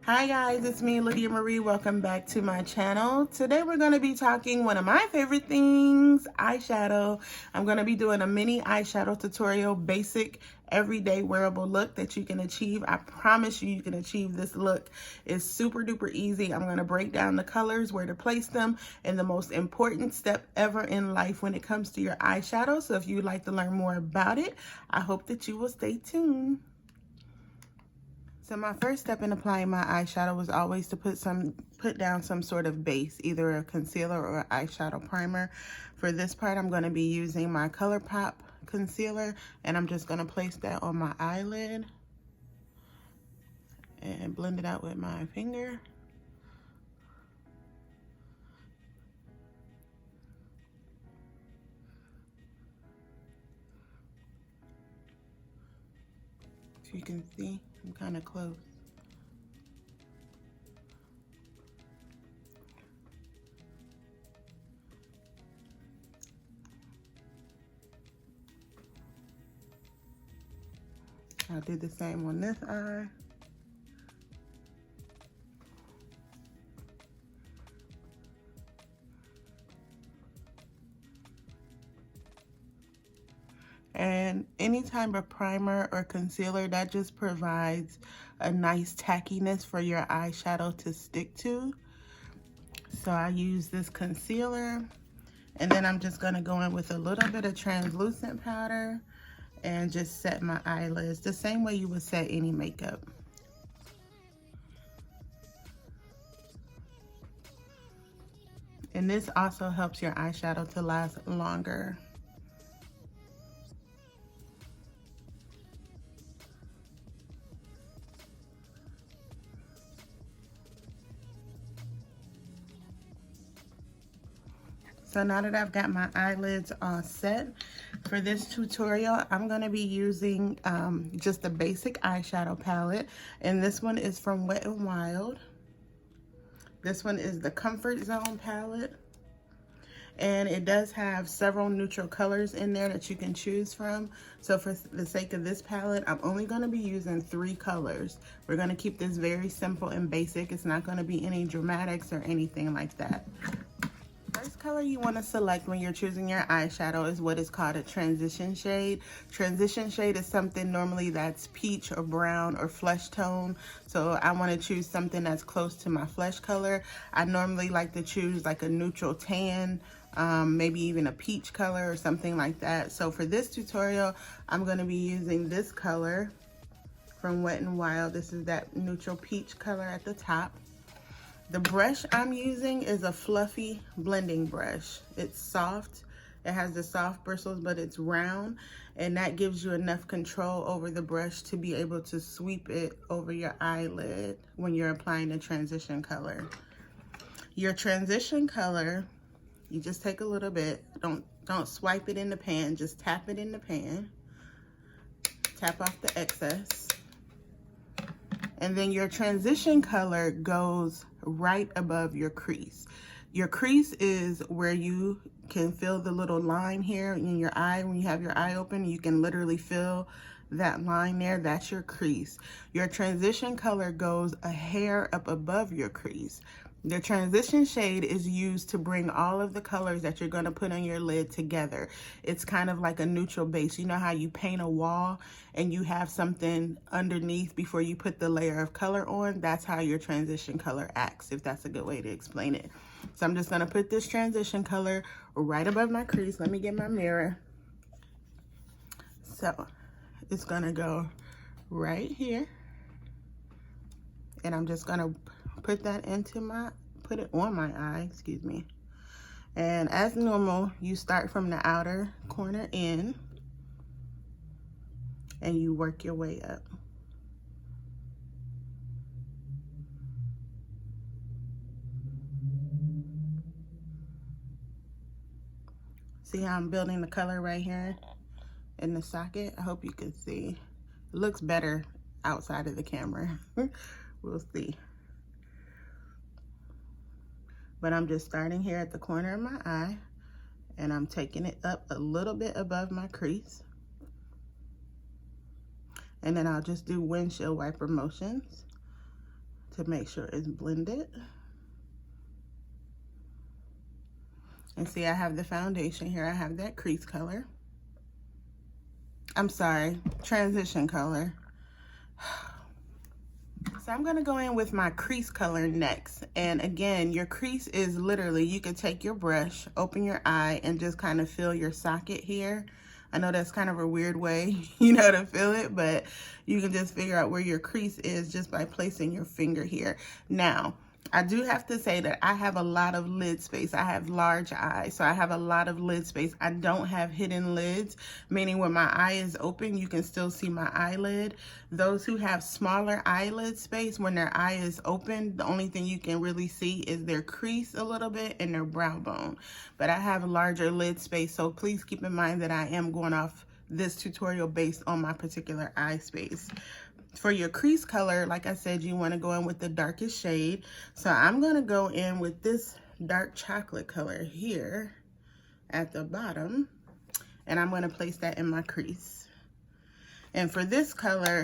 Hi guys, it's me, Lydia Marie. Welcome back to my channel. Today we're going to be talking one of my favorite things, eyeshadow. I'm going to be doing a mini eyeshadow tutorial, basic everyday wearable look that you can achieve. I promise you can achieve this look. It's super duper easy. I'm going to break down the colors, where to place them, and the most important step ever in life when it comes to your eyeshadow. So if you'd like to learn more about it, I hope that you will stay tuned. So my first step in applying my eyeshadow was always to put down some sort of base, either a concealer or an eyeshadow primer. For this part, I'm going to be using my ColourPop concealer, and I'm just going to place that on my eyelid and blend it out with my finger. As you can see, I'm kind of close. I'll do the same on this eye. And any type of primer or concealer, that just provides a nice tackiness for your eyeshadow to stick to. So I use this concealer, and then I'm just gonna go in with a little bit of translucent powder and just set my eyelids the same way you would set any makeup. And this also helps your eyeshadow to last longer. So now that I've got my eyelids all set, for this tutorial, I'm going to be using just a basic eyeshadow palette. And this one is from Wet n Wild. This one is the Comfort Zone palette. And it does have several neutral colors in there that you can choose from. So for the sake of this palette, I'm only going to be using 3 colors. We're going to keep this very simple and basic. It's not going to be any dramatics or anything like that. First color you want to select when you're choosing your eyeshadow is what is called a transition shade. Transition shade is something normally that's peach or brown or flesh tone. So I want to choose something that's close to my flesh color. I normally like to choose like a neutral tan, maybe even a peach color or something like that. So for this tutorial, I'm going to be using this color from Wet n Wild. This is that neutral peach color at the top. The brush I'm using is a fluffy blending brush. It's soft. It has the soft bristles, but it's round, and that gives you enough control over the brush to be able to sweep it over your eyelid when you're applying the transition color. Your transition color, you just take a little bit. Don't swipe it in the pan, just tap it in the pan. Tap off the excess. And then your transition color goes right above your crease. Your crease is where you can feel the little line here in your eye. When you have your eye open, you can literally feel that line there. That's your crease. Your transition color goes a hair up above your crease. The transition shade is used to bring all of the colors that you're going to put on your lid together. It's kind of like a neutral base. You know how you paint a wall and you have something underneath before you put the layer of color on? That's how your transition color acts, if that's a good way to explain it. So I'm just going to put this transition color right above my crease. Let me get my mirror. So it's going to go right here. And I'm just going to put that put it on my eye, excuse me. And as normal, you start from the outer corner in and you work your way up. See how I'm building the color right here in the socket? I hope you can see. It looks better outside of the camera. We'll see. But I'm just starting here at the corner of my eye, and I'm taking it up a little bit above my crease. And then I'll just do windshield wiper motions to make sure it's blended. And see, I have the foundation here. I have that crease color. I'm sorry, transition color. So I'm gonna go in with my crease color next. And again, your crease is literally, you can take your brush, open your eye, and just kind of feel your socket here. I know that's kind of a weird way, you know, to feel it, but you can just figure out where your crease is just by placing your finger here. Now, I do have to say that I have a lot of lid space. I have large eyes, so I have a lot of lid space. I don't have hidden lids, meaning when my eye is open, you can still see my eyelid. Those who have smaller eyelid space, when their eye is open, the only thing you can really see is their crease a little bit and their brow bone. But I have larger lid space, so please keep in mind that I am going off this tutorial based on my particular eye space. For your crease color, like I said, you want to go in with the darkest shade. So I'm going to go in with this dark chocolate color here at the bottom, and I'm going to place that in my crease. And for this color,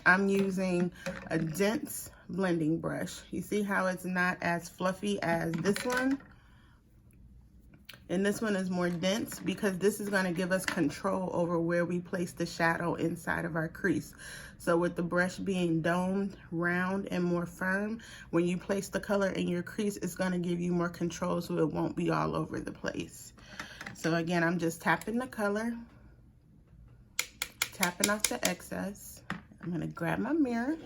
I'm using a dense blending brush. You see how it's not as fluffy as this one? And this one is more dense because this is going to give us control over where we place the shadow inside of our crease. So with the brush being domed, round, and more firm, when you place the color in your crease, it's going to give you more control so it won't be all over the place. So again, I'm just tapping the color, tapping off the excess. I'm going to grab my mirror,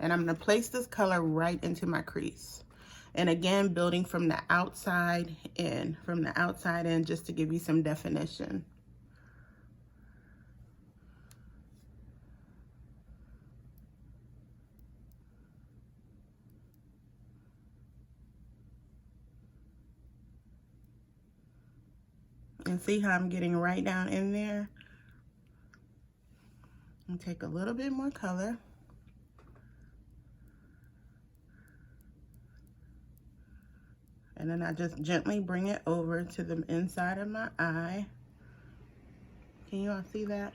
and I'm going to place this color right into my crease. And again, building from the outside in, just to give you some definition. And see how I'm getting right down in there? And take a little bit more color. And then I just gently bring it over to the inside of my eye. Can you all see that?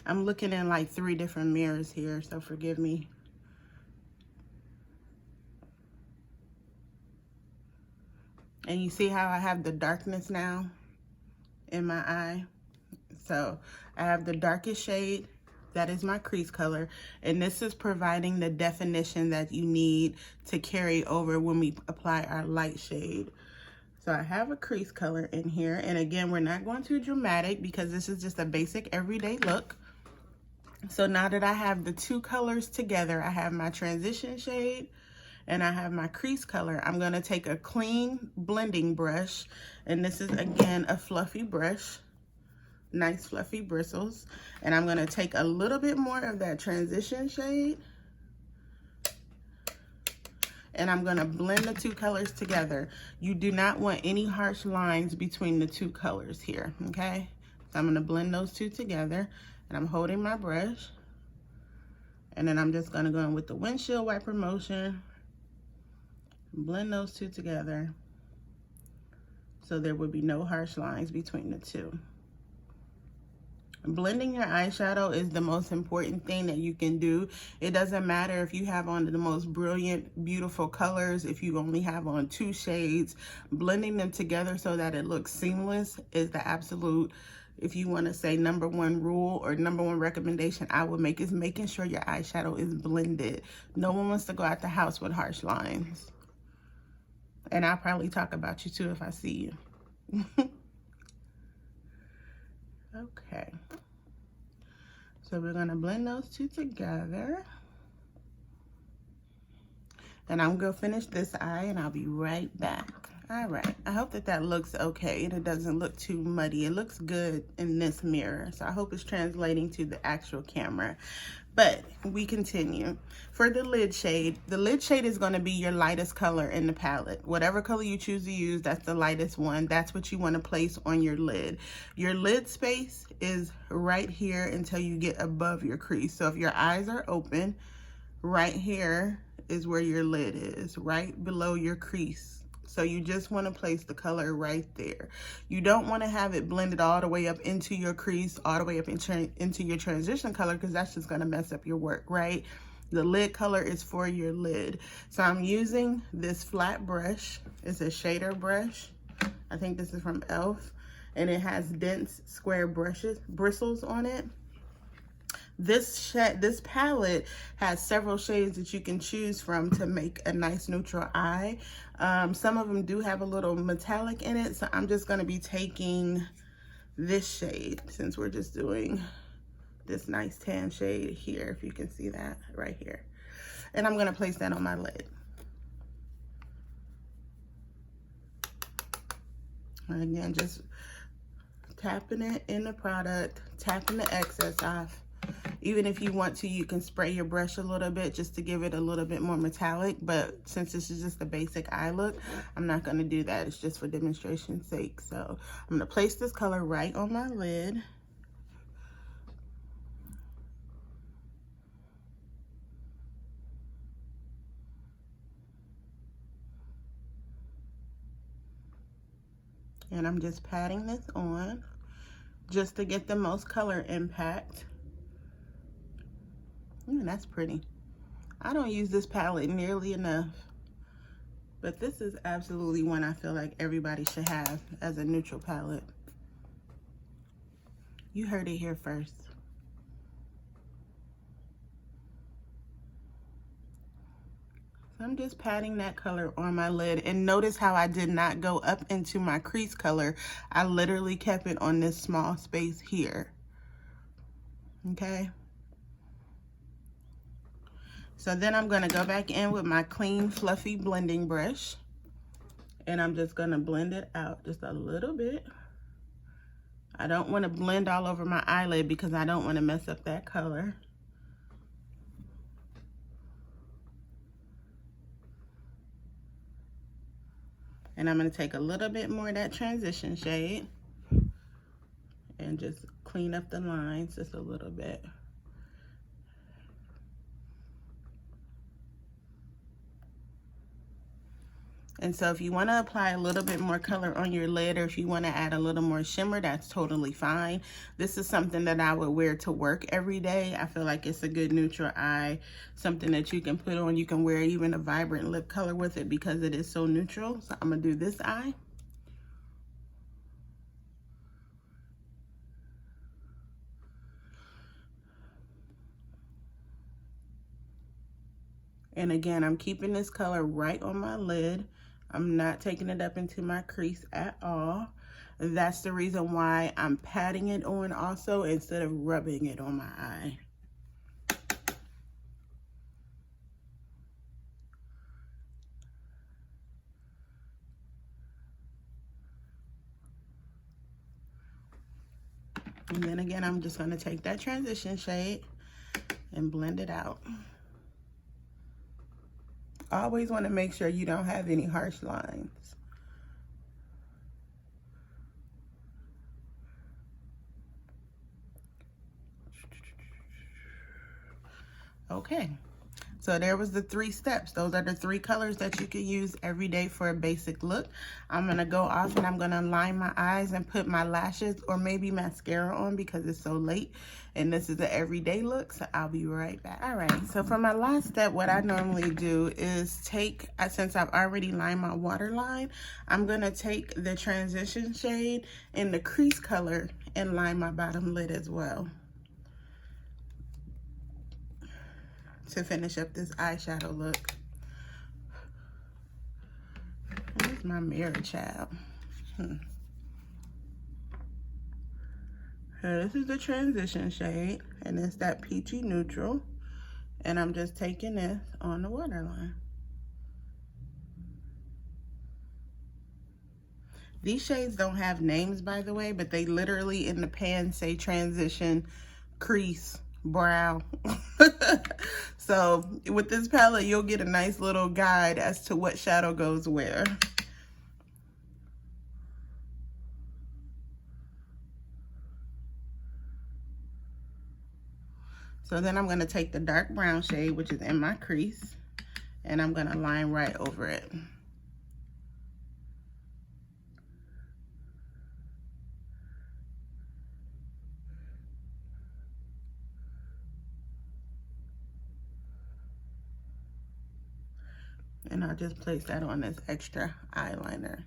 I'm looking in like 3 different mirrors here, so forgive me. And you see how I have the darkness now in my eye? So I have the darkest shade. That is my crease color, and this is providing the definition that you need to carry over when we apply our light shade. So I have a crease color in here, and again, we're not going too dramatic because this is just a basic everyday look. So now that I have the 2 colors together, I have my transition shade and I have my crease color. I'm going to take a clean blending brush, and this is again a fluffy brush. Nice fluffy bristles, and I'm going to take a little bit more of that transition shade, and I'm going to blend the 2 colors together. You do not want any harsh lines between the 2 colors here, okay? So I'm going to blend those 2 together, and I'm holding my brush, and then I'm just going to go in with the windshield wiper motion, blend those 2 together so there would be no harsh lines between the 2. Blending your eyeshadow is the most important thing that you can do. It doesn't matter if you have on the most brilliant, beautiful colors, if you only have on 2 shades. Blending them together so that it looks seamless is the absolute, if you want to say #1 rule or #1 recommendation I would make, is making sure your eyeshadow is blended. No one wants to go out the house with harsh lines. And I'll probably talk about you too if I see you. Okay, so we're going to blend those 2 together, and I'm going to finish this eye, and I'll be right back. All right, I hope that that looks okay and it doesn't look too muddy. It looks good in this mirror, so I hope it's translating to the actual camera. But we continue. For the lid shade is going to be your lightest color in the palette. Whatever color you choose to use, that's the lightest one. That's what you want to place on your lid. Your lid space is right here until you get above your crease. So if your eyes are open, right here is where your lid is, right below your crease. So you just want to place the color right there. You don't want to have it blended all the way up into your crease, all the way up into your transition color, because that's just going to mess up your work, right? The lid color is for your lid. So I'm using this flat brush. It's a shader brush. I think this is from e.l.f. and it has dense square bristles on it. This palette has several shades that you can choose from to make a nice neutral eye. Some of them do have a little metallic in it, so I'm just going to be taking this shade since we're just doing this nice tan shade here, if you can see that right here. And I'm going to place that on my lid. And again, just tapping it in the product, tapping the excess off. Even if you want to, you can spray your brush a little bit just to give it a little bit more metallic, but since this is just a basic eye look, I'm not going to do that. It's just for demonstration's sake. So I'm going to place this color right on my lid. And I'm just patting this on just to get the most color impact. That's pretty. I don't use this palette nearly enough, but this is absolutely one I feel like everybody should have as a neutral palette. You heard it here first. So I'm just patting that color on my lid, and notice how I did not go up into my crease color. I literally kept it on this small space here. Okay. So then I'm going to go back in with my clean, fluffy blending brush, and I'm just going to blend it out just a little bit. I don't want to blend all over my eyelid because I don't want to mess up that color. And I'm going to take a little bit more of that transition shade and just clean up the lines just a little bit. And so if you want to apply a little bit more color on your lid, or if you want to add a little more shimmer, that's totally fine. This is something that I would wear to work every day. I feel like it's a good neutral eye, something that you can put on. You can wear even a vibrant lip color with it because it is so neutral. So I'm going to do this eye. And again, I'm keeping this color right on my lid. I'm not taking it up into my crease at all. That's the reason why I'm patting it on also instead of rubbing it on my eye. And then again, I'm just going to take that transition shade and blend it out. Always want to make sure you don't have any harsh lines. Okay, so there was the 3 steps. Those are the 3 colors that you can use every day for a basic look. I'm going to go off and I'm going to line my eyes and put my lashes or maybe mascara on because it's so late. And this is an everyday look, so I'll be right back. All right, so for my last step, what I normally do is take, since I've already lined my waterline, I'm going to take the transition shade in the crease color and line my bottom lid as well, to finish up this eyeshadow look. Where's my mirror, child? So this is the transition shade, and it's that peachy neutral. And I'm just taking this on the waterline. These shades don't have names, by the way, but they literally in the pan say transition, crease, brow. So with this palette, you'll get a nice little guide as to what shadow goes where. So then I'm going to take the dark brown shade, which is in my crease, and I'm going to line right over it. And I'll just place that on this extra eyeliner.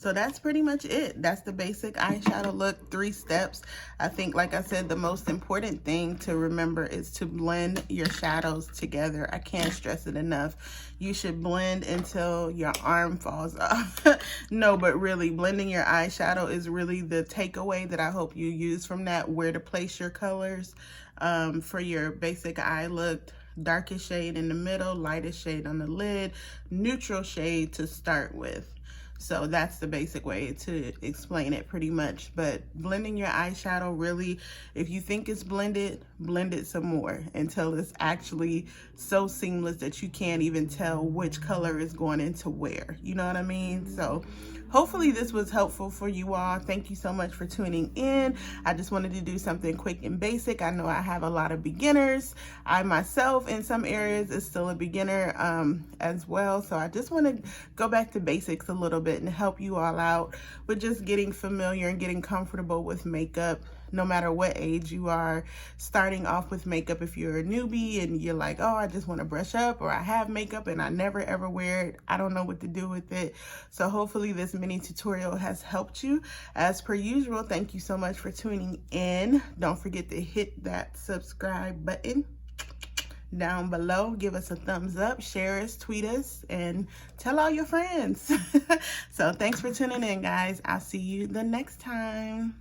So that's pretty much it. That's the basic eyeshadow look, 3 steps. I think, like I said, the most important thing to remember is to blend your shadows together. I can't stress it enough. You should blend until your arm falls off. No, but really, blending your eyeshadow is really the takeaway that I hope you use from that, where to place your colors for your basic eye look. Darkest shade in the middle, lightest shade on the lid, neutral shade to start with. So that's the basic way to explain it pretty much. But blending your eyeshadow, really, if you think it's blended, blend it some more until it's actually so seamless that you can't even tell which color is going into where. You know what I mean? So hopefully this was helpful for you all. Thank you so much for tuning in. I just wanted to do something quick and basic. I know I have a lot of beginners. I myself, in some areas, is still a beginner as well. So I just want to go back to basics a little bit and help you all out with just getting familiar and getting comfortable with makeup, no matter what age you are. Starting off with makeup, if you're a newbie and you're like, oh, I just want to brush up, or I have makeup and I never ever wear it, I don't know what to do with it. So hopefully this mini tutorial has helped you. As per usual, thank you so much for tuning in. Don't forget to hit that subscribe button down below. Give us a thumbs up, share us, tweet us, and tell all your friends. So thanks for tuning in, guys. I'll see you the next time.